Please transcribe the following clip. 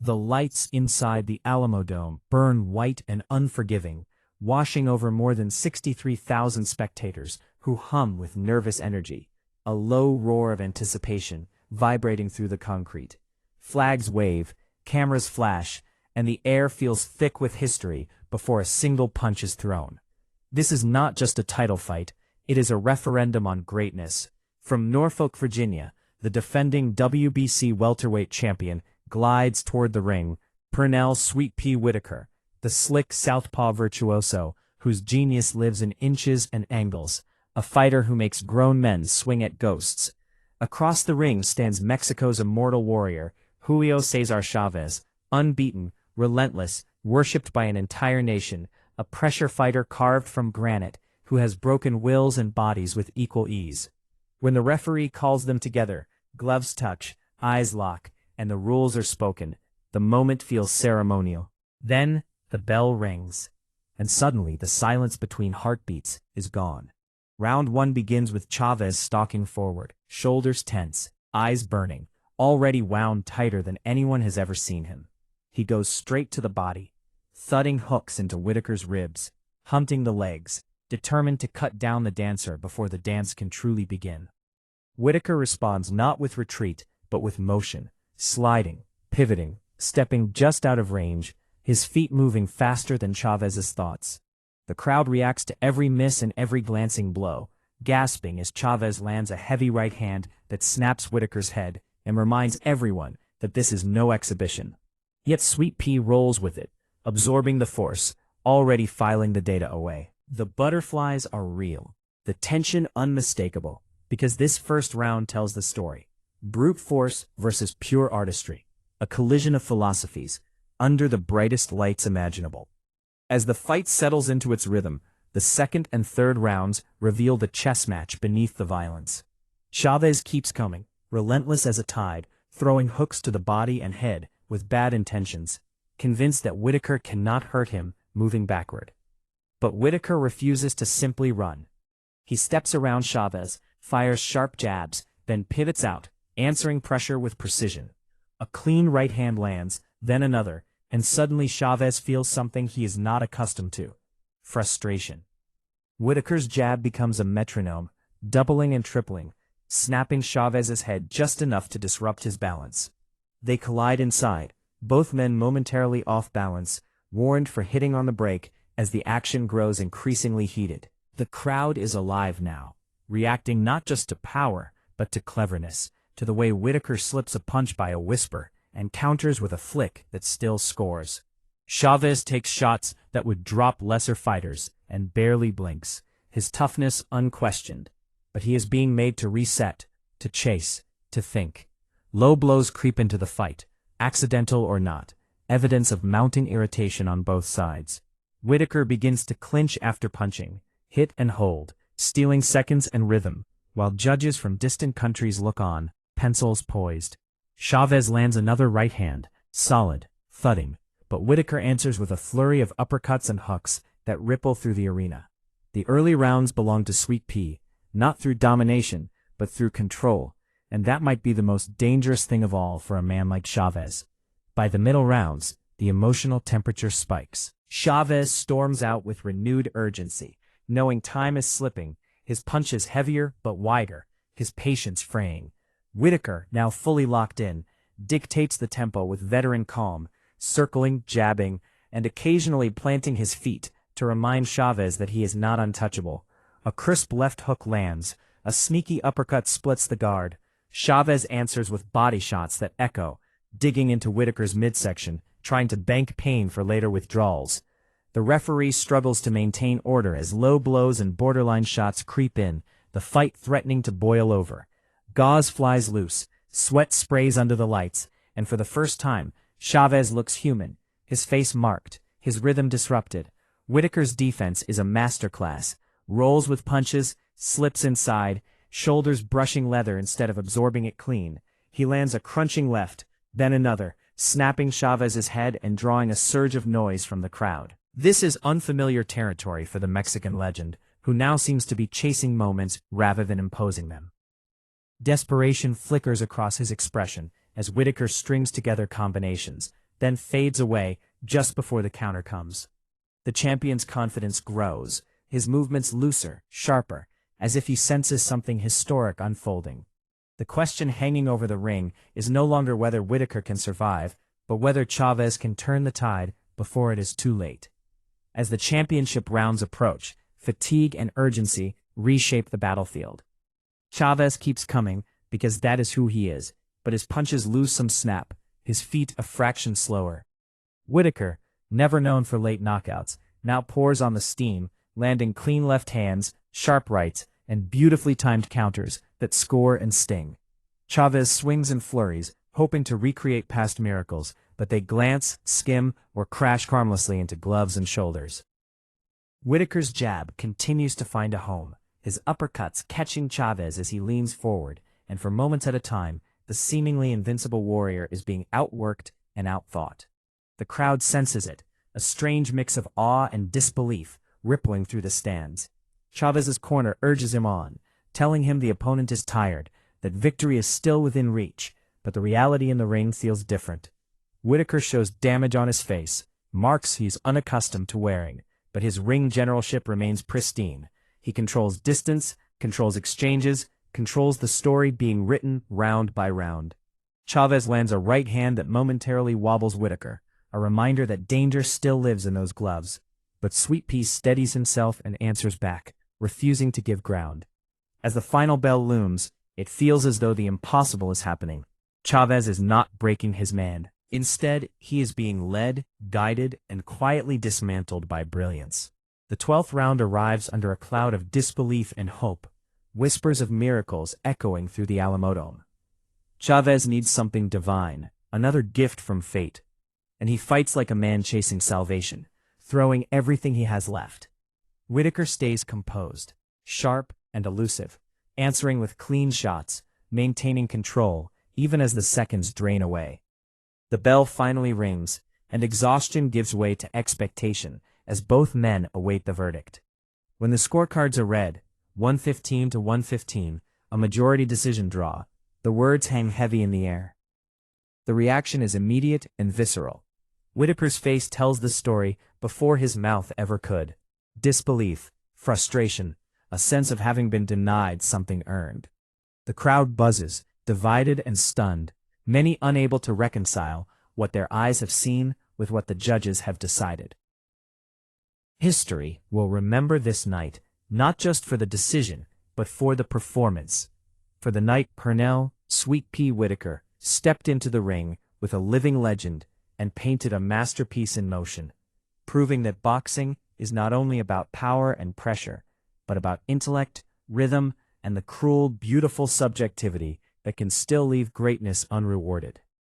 The lights inside the Alamodome burn white and unforgiving, washing over more than 63,000 spectators who hum with nervous energy, a low roar of anticipation vibrating through the concrete. Flags wave, cameras flash, and the air feels thick with history before a single punch is thrown. This is not just a title fight, it is a referendum on greatness. From Norfolk, Virginia, the defending WBC welterweight champion glides toward the ring, Pernell "Sweet Pea" Whitaker, the slick southpaw virtuoso whose genius lives in inches and angles, a fighter who makes grown men swing at ghosts. Across the ring stands Mexico's immortal warrior, Julio Cesar Chavez, unbeaten, relentless, worshipped by an entire nation, a pressure fighter carved from granite, who has broken wills and bodies with equal ease. When the referee calls them together, gloves touch, eyes lock, and the rules are spoken, the moment feels ceremonial. Then, the bell rings, and suddenly the silence between heartbeats is gone. Round one begins with Chavez stalking forward, shoulders tense, eyes burning, already wound tighter than anyone has ever seen him. He goes straight to the body, thudding hooks into Whitaker's ribs, hunting the legs, determined to cut down the dancer before the dance can truly begin. Whitaker responds not with retreat, but with motion, sliding, pivoting, stepping just out of range, his feet moving faster than Chavez's thoughts. The crowd reacts to every miss and every glancing blow, gasping as Chavez lands a heavy right hand that snaps Whitaker's head and reminds everyone that this is no exhibition. Yet Sweet Pea rolls with it, absorbing the force, already filing the data away. The butterflies are real, the tension unmistakable, because this first round tells the story. Brute force versus pure artistry, a collision of philosophies, under the brightest lights imaginable. As the fight settles into its rhythm, the second and third rounds reveal the chess match beneath the violence. Chavez keeps coming, relentless as a tide, throwing hooks to the body and head with bad intentions, convinced that Whitaker cannot hurt him, moving backward. But Whitaker refuses to simply run. He steps around Chavez, fires sharp jabs, then pivots out, answering pressure with precision. A clean right hand lands, then another, and suddenly Chavez feels something he is not accustomed to: frustration. Whitaker's jab becomes a metronome, doubling and tripling, snapping Chavez's head just enough to disrupt his balance. They collide inside, both men momentarily off balance, warned for hitting on the brake as the action grows increasingly heated. The crowd is alive now, reacting not just to power, but to cleverness, to the way Whitaker slips a punch by a whisper and counters with a flick that still scores. Chavez takes shots that would drop lesser fighters and barely blinks, his toughness unquestioned. But he is being made to reset, to chase, to think. Low blows creep into the fight, accidental or not, evidence of mounting irritation on both sides. Whitaker begins to clinch after punching, hit and hold, stealing seconds and rhythm, while judges from distant countries look on, pencils poised. Chavez lands another right hand, solid, thudding, but Whitaker answers with a flurry of uppercuts and hooks that ripple through the arena. The early rounds belong to Sweet Pea, not through domination, but through control, and that might be the most dangerous thing of all for a man like Chavez. By the middle rounds, the emotional temperature spikes. Chavez storms out with renewed urgency, knowing time is slipping, his punches heavier but wider, his patience fraying. Whitaker, now fully locked in, dictates the tempo with veteran calm, circling, jabbing, and occasionally planting his feet to remind Chavez that he is not untouchable. A crisp left hook lands, a sneaky uppercut splits the guard. Chavez answers with body shots that echo, digging into Whitaker's midsection, trying to bank pain for later withdrawals. The referee struggles to maintain order as low blows and borderline shots creep in, the fight threatening to boil over. Gauze flies loose, sweat sprays under the lights, and for the first time, Chavez looks human, his face marked, his rhythm disrupted. Whitaker's defense is a masterclass, rolls with punches, slips inside, shoulders brushing leather instead of absorbing it clean. He lands a crunching left, then another, snapping Chavez's head and drawing a surge of noise from the crowd. This is unfamiliar territory for the Mexican legend, who now seems to be chasing moments rather than imposing them. Desperation flickers across his expression as Whitaker strings together combinations, then fades away just before the counter comes. The champion's confidence grows, his movements looser, sharper, as if he senses something historic unfolding. The question hanging over the ring is no longer whether Whitaker can survive, but whether Chavez can turn the tide before it is too late. As the championship rounds approach, fatigue and urgency reshape the battlefield. Chavez keeps coming because that is who he is, but his punches lose some snap, his feet a fraction slower. Whitaker, never known for late knockouts, now pours on the steam, landing clean left hands, sharp rights, and beautifully timed counters that score and sting. Chavez swings and flurries, hoping to recreate past miracles, but they glance, skim, or crash harmlessly into gloves and shoulders. Whitaker's jab continues to find a home, his uppercuts catching Chavez as he leans forward, and for moments at a time, the seemingly invincible warrior is being outworked and outthought. The crowd senses it, a strange mix of awe and disbelief rippling through the stands. Chavez's corner urges him on, telling him the opponent is tired, that victory is still within reach, but the reality in the ring feels different. Whitaker shows damage on his face, marks he's unaccustomed to wearing, but his ring generalship remains pristine. He controls distance, controls exchanges, controls the story being written round by round. Chavez lands a right hand that momentarily wobbles Whitaker, a reminder that danger still lives in those gloves. But Sweet Pea steadies himself and answers back, refusing to give ground. As the final bell looms, it feels as though the impossible is happening. Chavez is not breaking his man. Instead, he is being led, guided, and quietly dismantled by brilliance. The 12th round arrives under a cloud of disbelief and hope, whispers of miracles echoing through the Alamodome. Chavez needs something divine, another gift from fate, and he fights like a man chasing salvation, throwing everything he has left. Whitaker stays composed, sharp and elusive, answering with clean shots, maintaining control, even as the seconds drain away. The bell finally rings, and exhaustion gives way to expectation as both men await the verdict. When the scorecards are read, 115 to 115, a majority decision draw, the words hang heavy in the air. The reaction is immediate and visceral. Whitaker's face tells the story before his mouth ever could. Disbelief, frustration, a sense of having been denied something earned. The crowd buzzes, divided and stunned, many unable to reconcile what their eyes have seen with what the judges have decided. History will remember this night, not just for the decision, but for the performance. For the night Pernell, Sweet Pea Whitaker, stepped into the ring with a living legend and painted a masterpiece in motion, proving that boxing is not only about power and pressure, but about intellect, rhythm, and the cruel, beautiful subjectivity that can still leave greatness unrewarded.